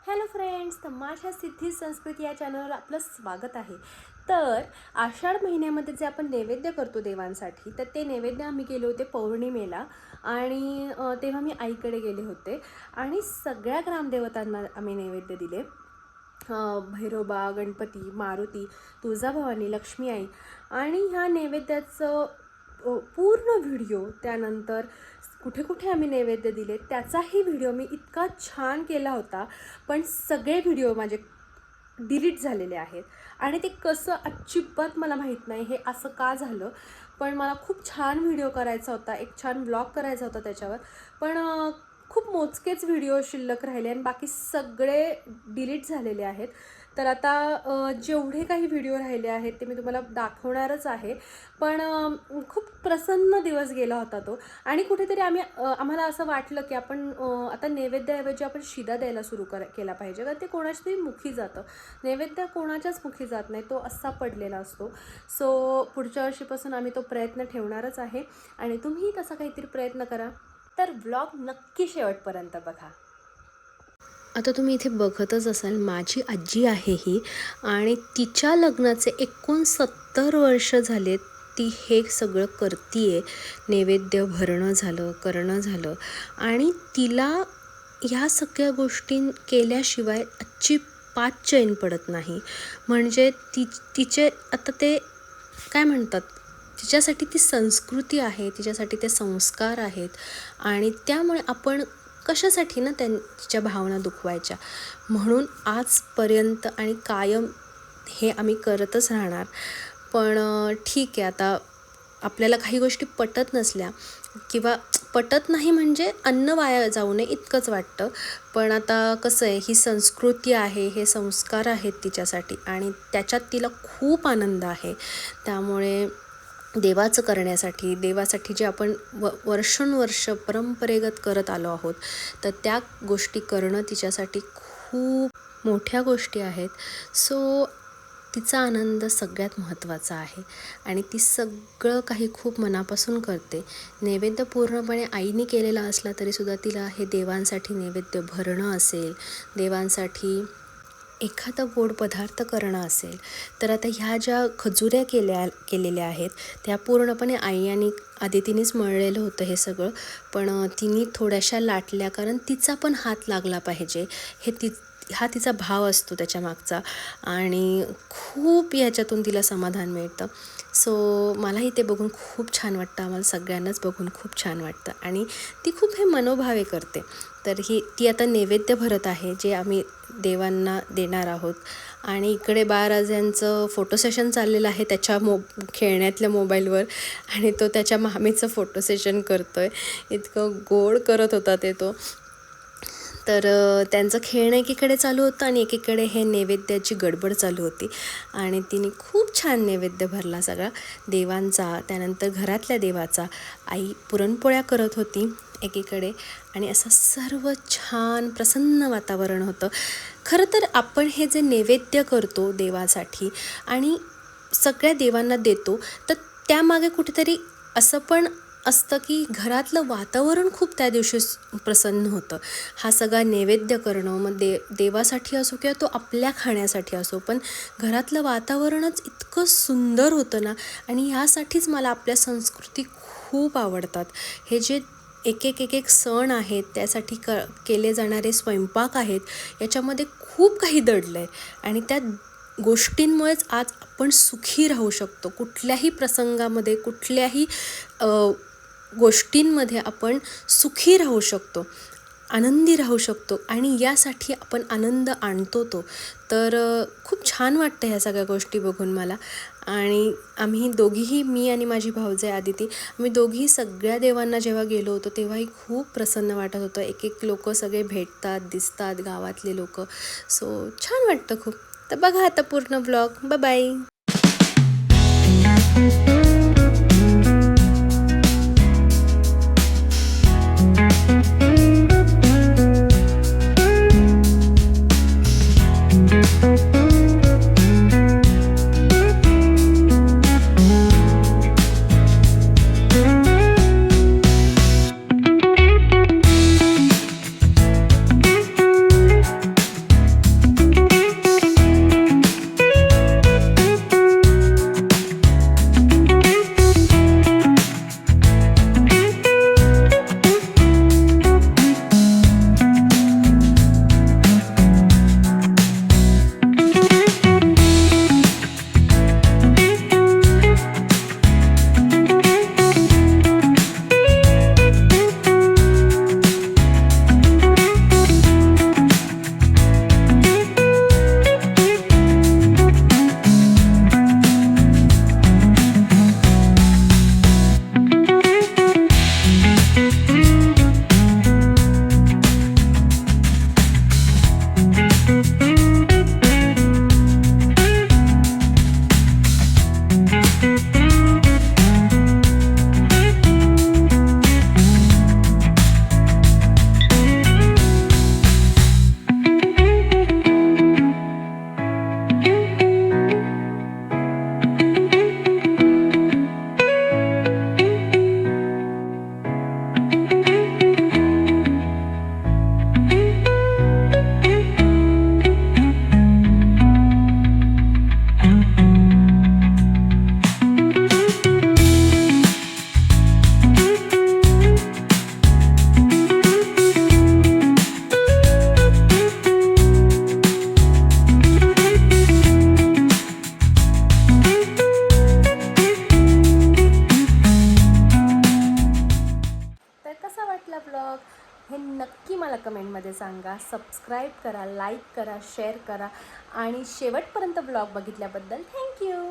Hello friends, तर माझ्या सिद्धी संस्कृती या चॅनलवर आपलं स्वागत आहे. तर आषाढ महिन्यामध्ये जे आपण नैवेद्य करतो देवांसाठी, तर ते नैवेद्य आम्ही केले होते पौर्णिमेला. आणि तेव्हा मी आईकडे गेले होते आणि सगळ्या ग्रामदेवतांना आम्ही नैवेद्य दिले. भैरोबा, गणपती, मारुती, तुळजाभवानी, लक्ष्मी आई. आणि ह्या नैवेद्याचं पूर्ण व्हिडिओ, त्यानंतर कुठे कुठे आम्ही नैवेद्य दिले त्याचाही व्हिडिओ मी इतका छान केला होता. पण सगळे व्हिडिओ माझे डिलीट झालेले आहेत आणि ते कसं अजिबात मला माहीत नाही हे असं का झालं. पण मला खूप छान व्हिडिओ करायचा होता, एक छान व्लॉग करायचा होता त्याच्यावर. पण खूप मोजकेच व्हिडिओ शिल्लक राहिले आणि बाकी सगळे डिलीट झालेले आहेत. तर आता जेवढे काही व्हिडिओ राहिले आहेत ते मी तुम्हाला दाखवणारच आहे. पण खूप प्रसन्न दिवस गेला होता तो. आणि कुठेतरी आम्हाला असं वाटलं की आपण आता नैवेद्याऐवजी आपण शिदा द्यायला सुरू केला पाहिजे, कारण ते कोणाच्या तरी मुखी जातं. नैवेद्य कोणाच्याच मुखी जात नाही, तो असा पडलेला असतो. सो पुढच्या वर्षीपासून आम्ही तो प्रयत्न ठेवणारच आहे आणि तुम्हीही तसा काहीतरी प्रयत्न करा. तर व्लॉग नक्की शेवटपर्यंत बघा. आता तुम्ही इथे बघतच असाल, माझी आजी आहे ही आणि तिच्या लग्नाचे 69 वर्ष झालेत. ती हे सगळं करतीये, नैवेद्य भरणं झालं, करणं झालं. आणि तिला ह्या सगळ्या गोष्टी केल्याशिवाय अजिबात चैन पडत नाही. म्हणजे तिचे आता ते काय म्हणतात, तिच्यासाठी ती संस्कृती आहे, तिच्यासाठी ते संस्कार आहेत. आणि त्यामुळे आपण कशासाठी ना त्यांच्या भावना दुखवायच्या, म्हणून आजपर्यंत आणि कायम हे आम्ही करतच राहणार. पण ठीक आहे, आता आपल्याला काही गोष्टी पटत नसल्या किंवा पटत नाही म्हणजे अन्न वाया जाऊ नये इतकंच वाटतं. पण आता कसं आहे, ही संस्कृती आहे, हे संस्कार आहेत तिच्यासाठी आणि त्याच्यात तिला खूप आनंद आहे. त्यामुळे देवाचं करण्यासाठी, देवासाठी जे आपण वर्षानुवर्ष परंपरेगत करत आलो आहोत, तर त्या गोष्टी करणं तिच्यासाठी खूप मोठ्या गोष्टी आहेत. सो तिचा आनंद सगळ्यात महत्त्वाचा आहे आणि ती सगळं काही खूप मनापासून करते. नैवेद्य पूर्णपणे आईने केलेला असला तरीसुद्धा तिला हे देवांसाठी नैवेद्य भरणं असेल, देवांसाठी एखादा गोड पदार्थ करणं असेल, तर आता ह्या ज्या खजुऱ्या केलेल्या आहेत त्या पूर्णपणे आई आणि आदितीनेच मळलेलं होतं हे सगळं. पण तिने थोड्याशा लाटल्या, कारण तिचा पण हात लागला पाहिजे, हा तिचा भाव असतो त्याच्या मागचा. आणि खूप ह्याच्यातून तिला समाधान मिळतं. सो मलाही ते बघून खूप छान वाटतं, आम्हाला सगळ्यांनाच बघून खूप छान वाटतं आणि ती खूप हे मनोभावे करते. तर ती आता नैवेद्य भरत आहे, जे आम्ही देवांना देणार आहोत. आणि इकडे बाळराजांचं फोटो सेशन चाललेलं आहे त्याच्या खेळण्यातल्या मोबाईलवर, आणि तो त्याच्या मामीचं फोटो सेशन करतो आहे. इतकं गोड करत होता तो. तर त्यांचं खेळणं एकीकडे चालू होतं आणि एकीकडे हे नैवेद्याची गडबड चालू होती. आणि तिने खूप छान नैवेद्य भरला सगळा देवांचा, त्यानंतर घरातल्या देवाचा. आई पुरणपोळ्या करत होती एकीकडे आणि असं सर्व छान प्रसन्न वातावरण होतं. खरं तर आपण हे जे नैवेद्य करतो देवासाठी आणि सगळ्या देवांना देतो, तर त्यामागे कुठेतरी असं पण असतं की घरातलं वातावरण खूप त्या दिवशी प्रसन्न होतं. हा सगळा नैवेद्य करणं, मग देवासाठी असो किंवा तो आपल्या खाण्यासाठी असो, पण घरातलं वातावरणच इतकं सुंदर होतं ना. आणि ह्यासाठीच मला आपल्या संस्कृती खूप आवडतात. हे जे एक सण आहेत, त्यासाठी केले जाणारे स्वयंपाक आहेत, याच्यामध्ये खूप काही दडलं आहे. आणि त्या गोष्टींमुळेच आज आपण सुखी राहू शकतो. कुठल्याही प्रसंगामध्ये, कुठल्याही गोष्टींमध्ये आपण सुखी राहू शकतो, आनंदी राहू शकतो. आणि यासाठी आपण आनंद आणतो तो. तर खूप छान वाटतं ह्या सगळ्या गोष्टी बघून मला. आणि आम्ही दोघीही, मी आणि माझी भाऊजाई आदिती, आम्ही दोघीही सगळ्या देवांना जेव्हा गेलो होतो तेव्हाही खूप प्रसन्न वाटत होतं. एक लोक सगळे भेटतात, दिसतात, गावातले लोक. सो छान वाटतं खूप. तर बघा आता पूर्ण ब्लॉग. बाय. हे नक्की मला कमेंटमध्ये सांगा. सबस्क्राईब करा, लाईक करा, शेअर करा आणि शेवटपर्यंत ब्लॉग बघितल्याबद्दल थँक्यू.